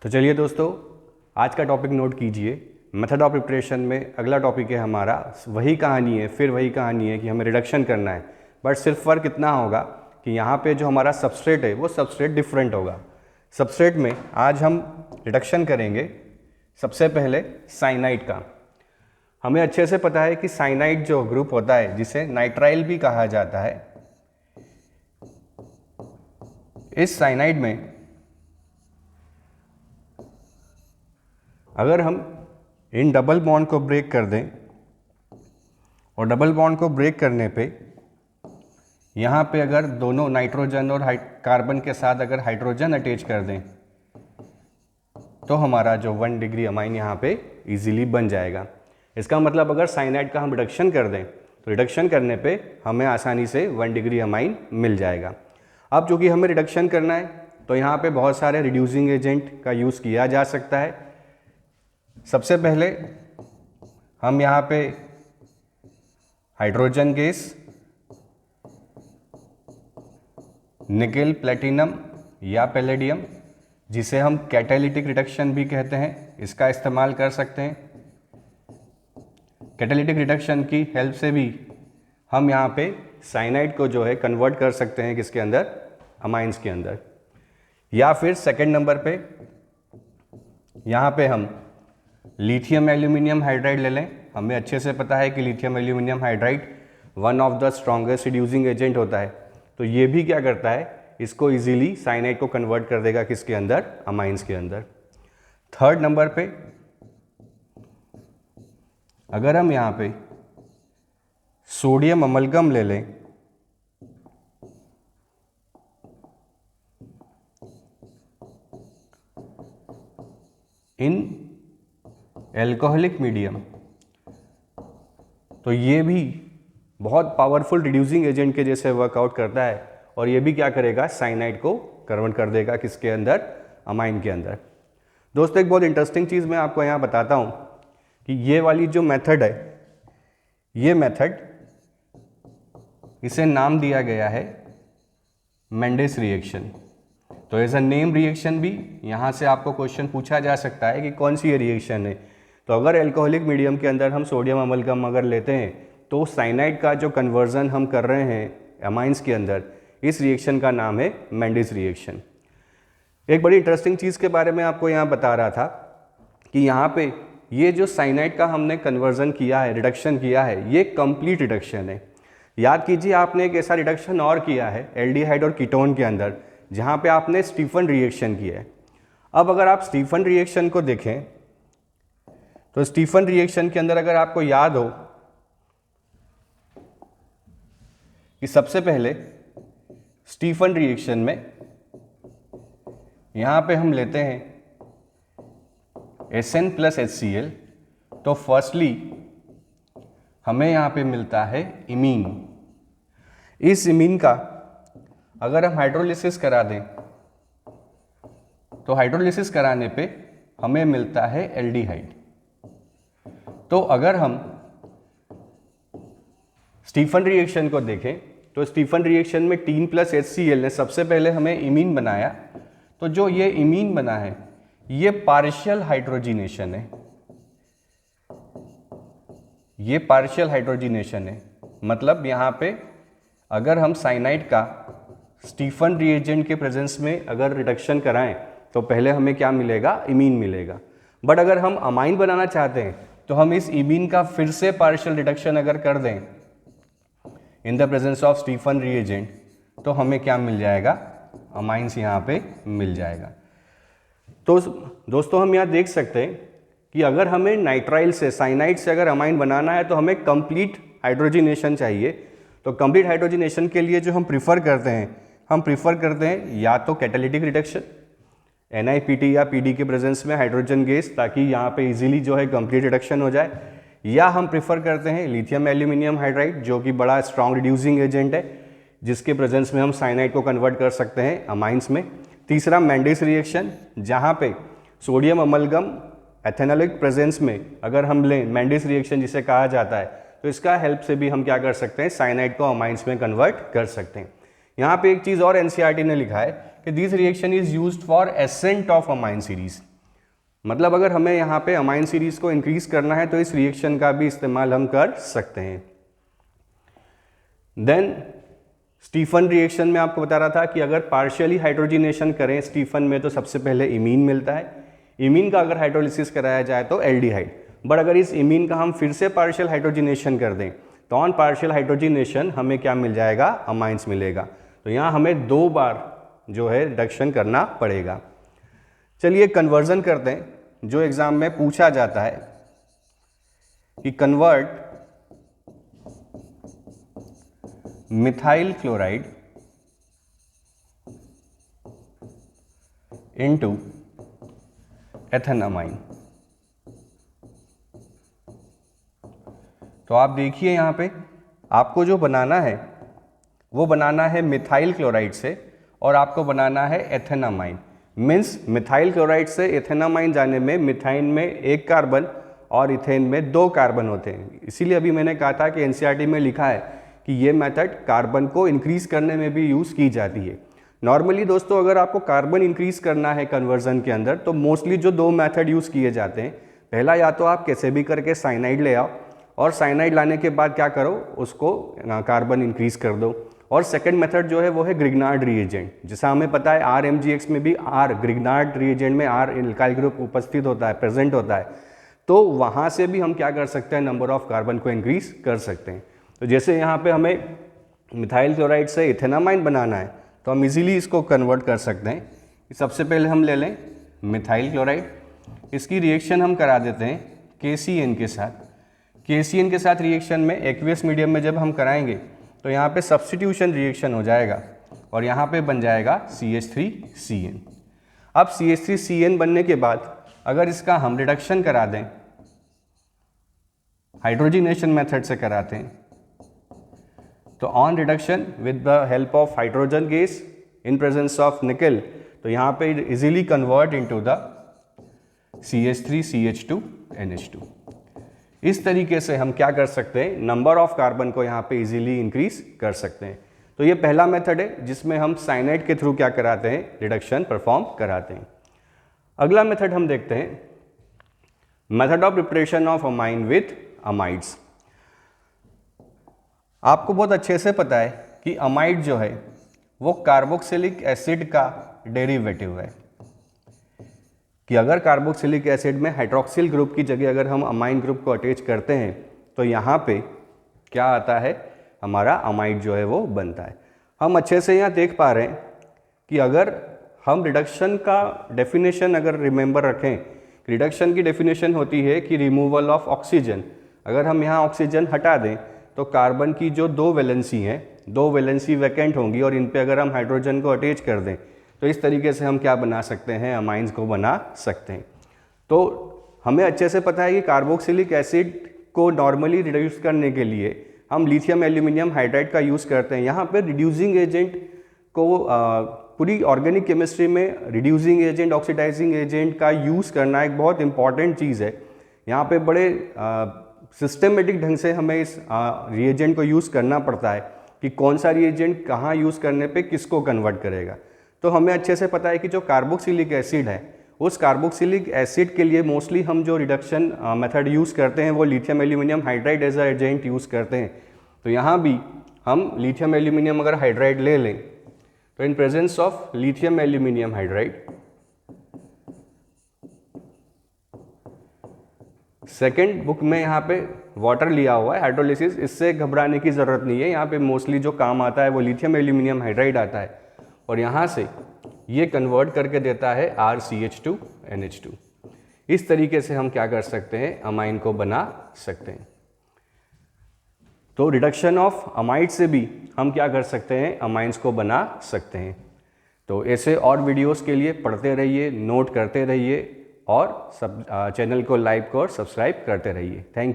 तो चलिए दोस्तों, आज का टॉपिक नोट कीजिए। मेथड ऑफ प्रिपरेशन में अगला टॉपिक है हमारा, वही कहानी है, फिर वही कहानी है कि हमें रिडक्शन करना है। बट सिर्फ फ़र्क इतना होगा कि यहाँ पे जो हमारा सबस्ट्रेट है वो सबस्ट्रेट डिफरेंट होगा। सबस्ट्रेट में आज हम रिडक्शन करेंगे सबसे पहले साइनाइड का। हमें अच्छे से पता है कि साइनाइड जो ग्रुप होता है, जिसे नाइट्राइल भी कहा जाता है, इस साइनाइड में अगर हम इन डबल बॉन्ड को ब्रेक कर दें और डबल बॉन्ड को ब्रेक करने पे यहाँ पे अगर दोनों नाइट्रोजन और कार्बन के साथ अगर हाइड्रोजन अटैच कर दें तो हमारा जो 1 डिग्री अमाइन यहाँ पे इजीली बन जाएगा। इसका मतलब अगर साइनाइड का हम रिडक्शन कर दें तो रिडक्शन करने पे हमें आसानी से 1 डिग्री अमाइन मिल जाएगा। अब चूँकि हमें रिडक्शन करना है तो यहाँ पे बहुत सारे रिड्यूसिंग एजेंट का यूज़ किया जा सकता है। सबसे पहले हम यहाँ पे हाइड्रोजन गैस, निकेल प्लेटिनम या पैलेडियम, जिसे हम कैटालिटिक रिडक्शन भी कहते हैं, इसका इस्तेमाल कर सकते हैं। कैटालिटिक रिडक्शन की हेल्प से भी हम यहाँ पे साइनाइड को जो है कन्वर्ट कर सकते हैं किसके अंदर, अमाइंस के अंदर। या फिर सेकंड नंबर पे यहाँ पे हम लिथियम एल्यूमिनियम हाइड्राइड ले लें। हमें अच्छे से पता है कि lithium aluminium hydride one of the strongest reducing agent होता है। तो ये भी क्या करता है, इसको इजीली साइनाइड को कन्वर्ट कर देगा किसके अंदर, अमाइंस के अंदर। थर्ड नंबर पे अगर हम यहाँ पे सोडियम अमलगम ले लें, इन एल्कोहलिक मीडियम, तो ये भी बहुत पावरफुल रिड्यूसिंग एजेंट के जैसे वर्कआउट करता है और ये भी क्या करेगा, साइनाइड को कन्वर्ट कर देगा किसके अंदर, अमाइन के अंदर। दोस्तों, एक बहुत इंटरेस्टिंग चीज़ मैं आपको यहाँ बताता हूँ कि ये वाली जो मेथड है, ये मेथड, इसे नाम दिया गया है मेंडिस रिएक्शन। तो एज अ नेम रिएक्शन भी यहाँ से आपको क्वेश्चन पूछा जा सकता है कि कौन सी ये रिएक्शन है। तो अगर एल्कोहलिक मीडियम के अंदर हम सोडियम अमलगम अगर लेते हैं तो साइनाइड का जो कन्वर्जन हम कर रहे हैं अमाइंस के अंदर, इस रिएक्शन का नाम है मेंडिस रिएक्शन। एक बड़ी इंटरेस्टिंग चीज़ के बारे में आपको यहाँ बता रहा था कि यहाँ पे ये जो साइनाइड का हमने कन्वर्जन किया है, रिडक्शन किया है, ये कंप्लीट रिडक्शन है। याद कीजिए, आपने एक ऐसा रिडक्शन और किया है एल्डिहाइड और कीटोन के अंदर, जहाँ पे आपने स्टीफन रिएक्शन किया है। अब अगर आप स्टीफन रिएक्शन को देखें तो स्टीफन रिएक्शन के अंदर अगर आपको याद हो कि सबसे पहले स्टीफन रिएक्शन में यहाँ पे हम लेते हैं Sn + HCl, तो फर्स्टली हमें यहाँ पे मिलता है इमीन। इस इमीन का अगर हम हाइड्रोलिसिस करा दें तो हाइड्रोलिसिस कराने पे हमें मिलता है एल्डिहाइड। तो अगर हम स्टीफन रिएक्शन को देखें तो स्टीफन रिएक्शन में 3 + HCl ने सबसे पहले हमें इमीन बनाया। तो जो ये इमीन बना है ये पार्शियल हाइड्रोजिनेशन है, ये पार्शियल हाइड्रोजिनेशन है। मतलब यहाँ पे अगर हम साइनाइड का स्टीफन रिएजेंट के प्रेजेंस में अगर रिडक्शन कराएं तो पहले हमें क्या मिलेगा, इमीन मिलेगा। बट अगर हम अमाइन बनाना चाहते हैं तो हम इस इमीन का फिर से पार्शियल रिडक्शन अगर कर दें in the presence of Stephen reagent तो हमें क्या मिल जाएगा, अमाइंस यहाँ पे मिल जाएगा। तो दोस्तों, हम यहाँ देख सकते हैं कि अगर हमें नाइट्राइल से, साइनाइड से अगर अमाइन बनाना है तो हमें कंप्लीट हाइड्रोजिनेशन चाहिए। तो कंप्लीट हाइड्रोजिनेशन के लिए जो हम प्रीफर करते हैं, हम प्रीफर करते हैं या तो कैटालिटिक रिडक्शन NiPt या Pd के प्रेजेंस में हाइड्रोजन गैस, ताकि यहाँ पे इजीली जो है कंप्लीट रिडक्शन हो जाए, या हम प्रीफर करते हैं लिथियम एल्यूमिनियम हाइड्राइड, जो कि बड़ा स्ट्रॉन्ग रिड्यूसिंग एजेंट है, जिसके प्रेजेंस में हम साइनाइड को कन्वर्ट कर सकते हैं अमाइंस में। तीसरा मेंडिस रिएक्शन, जहाँ पे सोडियम अमलगम एथेनॉलिक प्रेजेंस में अगर हम लें मेंडिस रिएक्शन जिसे कहा जाता है, तो इसका हेल्प से भी हम क्या कर सकते हैं, साइनाइड को अमाइंस में कन्वर्ट कर सकते हैं। यहाँ पे एक चीज़ और एनसीईआरटी ने लिखा है कि this reaction is used for ascent of amine series. मतलब अगर हमें यहाँ पे अमाइन सीरीज को इंक्रीज करना है तो इस रिएक्शन का भी इस्तेमाल हम कर सकते हैं। देन स्टीफन रिएक्शन में आपको बता रहा था कि अगर पार्शियली हाइड्रोजिनेशन करें स्टीफन में तो सबसे पहले इमीन मिलता है, इमीन का अगर हाइड्रोलिसिस कराया जाए तो एल्डिहाइड। बट अगर इस इमीन का हम फिर से पार्शियल हाइड्रोजिनेशन कर दें तो ऑन पार्शियल हाइड्रोजिनेशन हमें क्या मिल जाएगा, अमाइंस मिलेगा। तो यहाँ हमें 2 बार जो है रिडक्शन करना पड़ेगा। चलिए कन्वर्जन करते हैं जो एग्जाम में पूछा जाता है कि कन्वर्ट मिथाइल क्लोराइड इनटू एथेनामाइन। तो आप देखिए यहाँ पे आपको जो बनाना है वो बनाना है मिथाइल क्लोराइड से और आपको बनाना है एथेनामाइन। मीन्स मिथाइल क्लोराइड से एथेनामाइन जाने में मिथाइन में 1 कार्बन और इथेन में 2 कार्बन होते हैं। इसीलिए अभी मैंने कहा था कि एनसीईआरटी में लिखा है कि ये मेथड कार्बन को इंक्रीज करने में भी यूज़ की जाती है। नॉर्मली दोस्तों अगर आपको कार्बन इंक्रीज करना है कन्वर्जन के अंदर तो मोस्टली जो 2 मेथड यूज़ किए जाते हैं, पहला या तो आप कैसे भी करके साइनाइड ले आओ और साइनाइड लाने के बाद क्या करो, उसको कार्बन इंक्रीज कर दो। और सेकंड मेथड जो है वो है ग्रिग्नार्ड रिएजेंट, जैसा हमें पता है RMGX में भी ग्रिग्नार्ड रिएजेंट में एल्काइल ग्रुप उपस्थित होता है, प्रेजेंट होता है। तो वहाँ से भी हम क्या कर सकते हैं, नंबर ऑफ कार्बन को इंक्रीज कर सकते हैं। तो जैसे यहाँ पे हमें मिथाइल क्लोराइड से इथेनामाइन बनाना है तो हम इजीली इसको कन्वर्ट कर सकते हैं। सबसे पहले हम ले लें मिथाइल क्लोराइड, इसकी रिएक्शन हम करा देते हैं KCN के साथ। KCN के साथ रिएक्शन में एक्वियस मीडियम में जब हम कराएंगे तो यहाँ पे सब्स्टिट्यूशन रिएक्शन हो जाएगा और यहाँ पे बन जाएगा CH3CN। अब CH3CN बनने के बाद अगर इसका हम रिडक्शन करा दें, हाइड्रोजिनेशन मेथड से कराते हैं, तो on reduction with the help of hydrogen gas in presence of निकल, तो यहाँ पे easily convert into the CH3CH2NH2। इस तरीके से हम क्या कर सकते हैं, नंबर ऑफ कार्बन को यहाँ पे इजीली इंक्रीज कर सकते हैं। तो ये पहला मेथड है जिसमें हम साइनाइड के थ्रू क्या कराते हैं, रिडक्शन परफॉर्म कराते हैं। अगला मेथड हम देखते हैं, method of preparation of amine with amides. आपको बहुत अच्छे से पता है कि अमाइड जो है वो कार्बोक्सिलिक एसिड का डेरिवेटिव है, कि अगर कार्बोक्सिलिक एसिड में हाइड्रोक्सिल ग्रुप की जगह अगर हम अमाइन ग्रुप को अटैच करते हैं तो यहाँ पे क्या आता है, हमारा अमाइड जो है वो बनता है। हम अच्छे से यहाँ देख पा रहे हैं कि अगर हम रिडक्शन का डेफिनेशन अगर रिमेंबर रखें, रिडक्शन की डेफिनेशन होती है कि रिमूवल ऑफ ऑक्सीजन। अगर हम यहाँ ऑक्सीजन हटा दें तो कार्बन की जो 2 वैलेंसी हैं, 2 वैलेंसी वैकेंट होंगी और इन पे अगर हम हाइड्रोजन को अटैच कर दें तो इस तरीके से हम क्या बना सकते हैं, अमाइंस को बना सकते हैं। तो हमें अच्छे से पता है कि कार्बोक्सिलिक एसिड को नॉर्मली रिड्यूस करने के लिए हम लिथियम एल्यूमिनियम हाइड्राइड का यूज़ करते हैं। यहाँ पे रिड्यूसिंग एजेंट को पूरी ऑर्गेनिक केमिस्ट्री में रिड्यूसिंग एजेंट, ऑक्सीडाइजिंग एजेंट का यूज़ करना एक बहुत इंपॉर्टेंट चीज़ है। यहाँ पे बड़े सिस्टमेटिक ढंग से हमें इस रिएजेंट को यूज़ करना पड़ता है कि कौन सा रिएजेंट कहाँ यूज़ करने पे किसको कन्वर्ट करेगा। तो हमें अच्छे से पता है कि जो कार्बोक्सिलिक एसिड है, उस कार्बोक्सिलिक एसिड के लिए मोस्टली हम जो रिडक्शन मेथड यूज़ करते हैं वो lithium aluminium hydride as a agent use करते हैं। तो यहाँ भी हम लिथियम एल्यूमिनियम अगर हाइड्राइड ले लें तो in presence of lithium aluminium hydride, second book में यहाँ पे वाटर लिया हुआ है हाइड्रोलिसिस, इससे घबराने की ज़रूरत नहीं है। यहाँ पे मोस्टली जो काम आता है वो लिथियम एल्यूमिनियम हाइड्राइड आता है और यहाँ से ये कन्वर्ट करके देता है RCH2NH2। इस तरीके से हम क्या कर सकते हैं, अमाइन को बना सकते हैं। तो रिडक्शन ऑफ अमाइड से भी हम क्या कर सकते हैं, अमाइंस को बना सकते हैं। तो ऐसे और वीडियोस के लिए पढ़ते रहिए, नोट करते रहिए और चैनल को लाइक और सब्सक्राइब करते रहिए। Thank you.